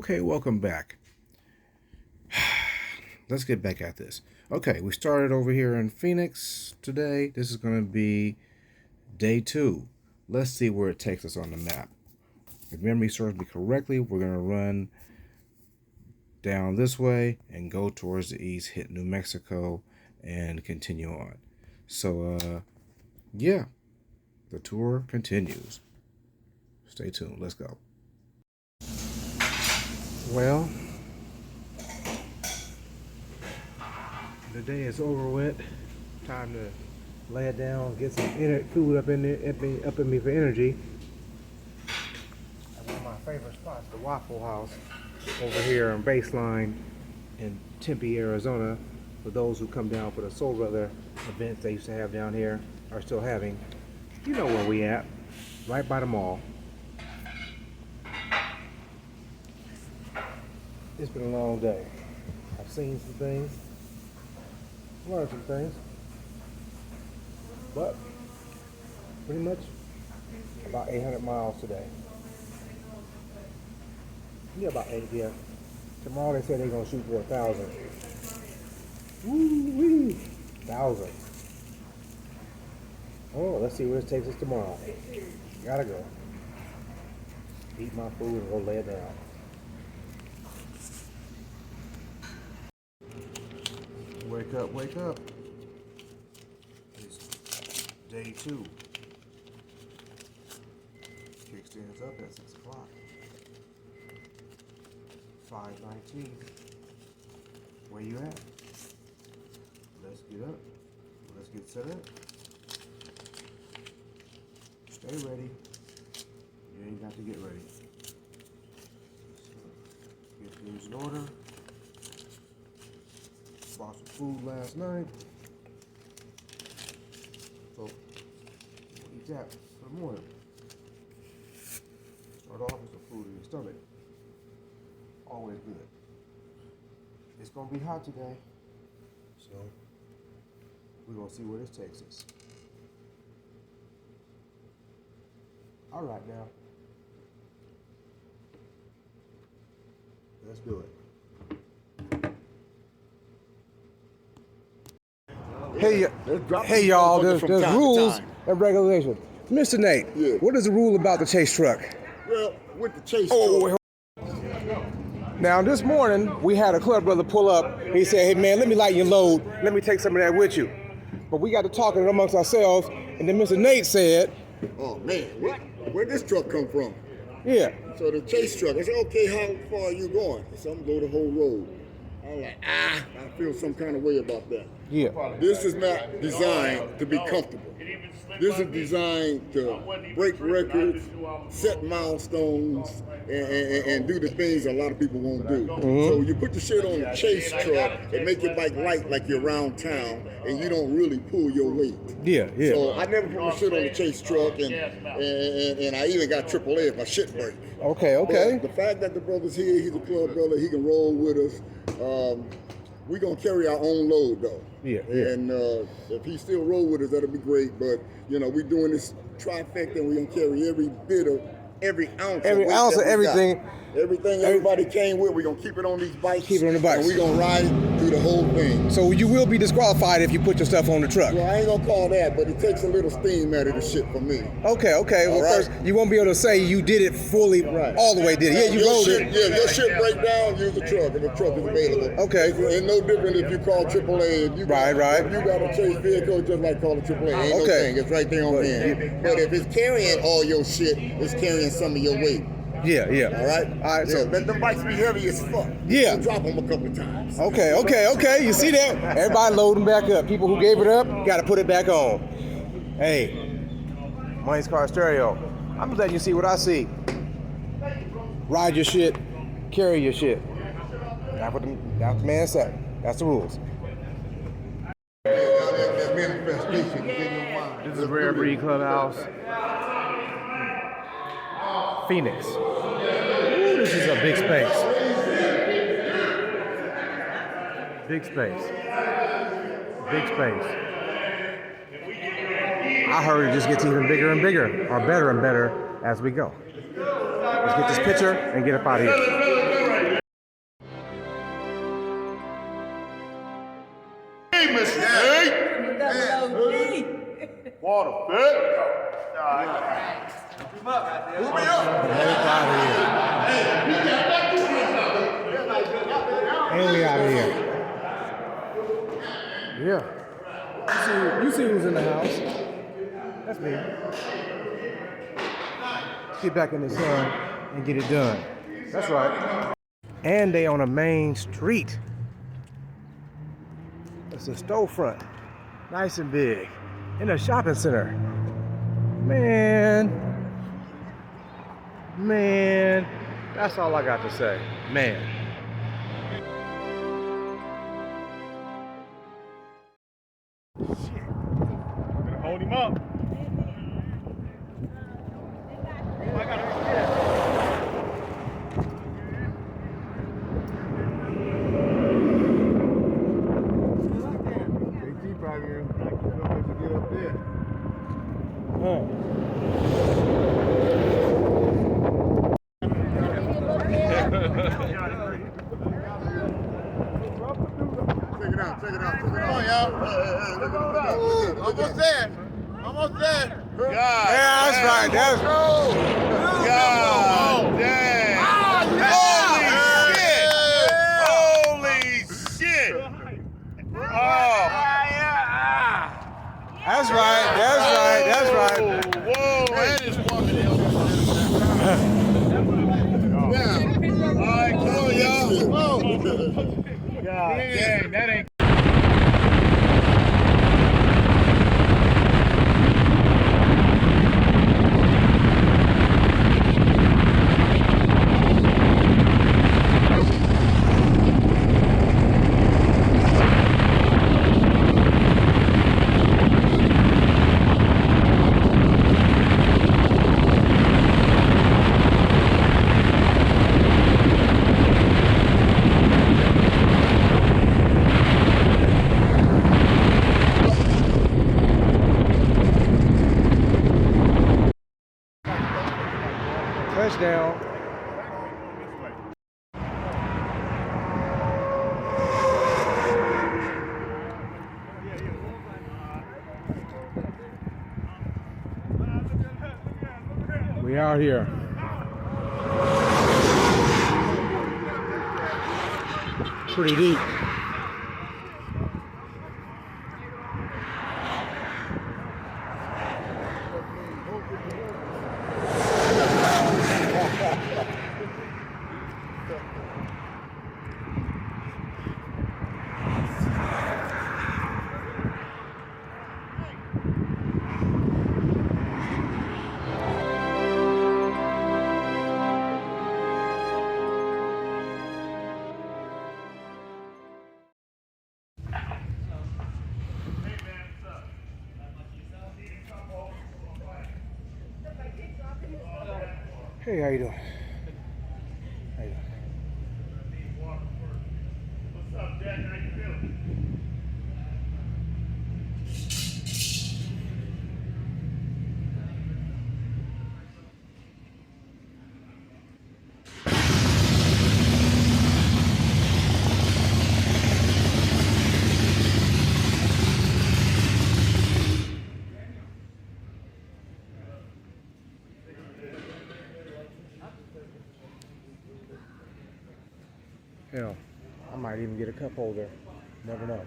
Okay, welcome back. Let's get back at this. Okay, we started over here in Phoenix today. This is going to be day 2. Let's see where it takes us on the map. If memory serves me correctly, we're going to run down this way and go towards the east, hit New Mexico, and continue on. So, yeah, the tour continues. Stay tuned. Let's go. Well, the day is over with. Time to lay it down, get some food up in me for energy. One of my favorite spots, the Waffle House, over here on Baseline in Tempe, Arizona. For those who come down for the Soul Brother events they used to have down here, are still having. You know where we at, right by the mall. It's been a long day. I've seen some things, learned some things, but pretty much about 800 miles today. Yeah, about 8, yeah. Tomorrow they said they're gonna shoot for 1,000. Woo-wee! 1,000. Oh, let's see where this takes us tomorrow. Gotta go. Eat my food and go lay it down. Wake up, wake up. It's day 2. Kickstands up at 6 o'clock. 5:19. Where you at? Let's get up. Let's get set up. Stay ready. You ain't got to get ready. Get things in order. Bought some food last night. So we'll eat that for the morning. Start off with some food in your stomach. Always good. It's gonna be hot today, so we're gonna see where this takes us. All right, now let's do it. Hey y'all, there's rules and regulations. Mr. Nate, yeah. What is the rule about the chase truck? Well, with the chase truck. Now, this morning, we had a club brother pull up. He said, hey, man, let me lighten your load. Let me take some of that with you. But we got to talking amongst ourselves, and then Mr. Nate said, oh, man, what? Where'd this truck come from? Yeah. So the chase truck, I said, okay, how far are you going? So I'm going to go the whole road. I'm like, I feel some kind of way about that. Yeah. This is not designed to be comfortable. This is designed to break records, set milestones, and do the things a lot of people won't do. Mm-hmm. So you put the shit on the chase truck and make your bike light like you're around town, and you don't really pull your weight. Yeah, yeah. So I never put my shit on the chase truck, and I even got AAA if my shit break. Okay, okay. But the fact that the brother's here, he's a club brother, he can roll with us. We're going to carry our own load, though. Yeah. And if he still roll with us, that'll be great. But, you know, we're doing this trifecta, and we're going to carry every ounce of everything. Everything everybody came with, we're going to keep it on these bikes. Keep it on the bikes. And we're going to ride through the whole thing. So you will be disqualified if you put your stuff on the truck? Well, I ain't going to call that, but it takes a little steam out of the shit for me. Okay, okay. Well, right. First, you won't be able to say you did it fully, right. All the way did it. Yeah, you rode it. Yeah, your shit break down, use the truck, if the truck is available. Okay. It's no different if you call AAA. If you right. If you got a chase vehicle, just like calling AAA. Ain't no thing. It's right there on hand. But if it's carrying all your shit, it's carrying some of your weight. Yeah, yeah. All right? So the bikes be heavy as fuck. Yeah. You drop them a couple of times. Okay. You see that? Everybody loading back up. People who gave it up, got to put it back on. Hey, Money's Car Stereo. I'm just letting you see what I see. Ride your shit, carry your shit. That's what the man said. That's the rules. This is Rare Breed Clubhouse. Phoenix. Ooh, this is a big space. Big space. Big space. I heard it just gets even bigger and bigger, or better and better as we go. Let's get this picture and get up out of here. And we out of here. Yeah. You see who's in the house. That's me. Get back in the sun and get it done. That's right. And they on a main street. It's a storefront. Nice and big. In a shopping center. Man. That's all I got to say. Man. Hold him up. I got AT probably going to get up there. Check it out. Come on, y'all. Look almost there. Almost there. God. Yeah, that's right. That's God dang. Holy shit. That's right. Whoa, that is walking in. Yeah. All right, come on, y'all. God dang, that ain't. Touchdown. We out here. Pretty deep. Hey, how you doing? How you doing? What's up, Jack? How you feeling? Hell, I might even get a cup holder. Never know.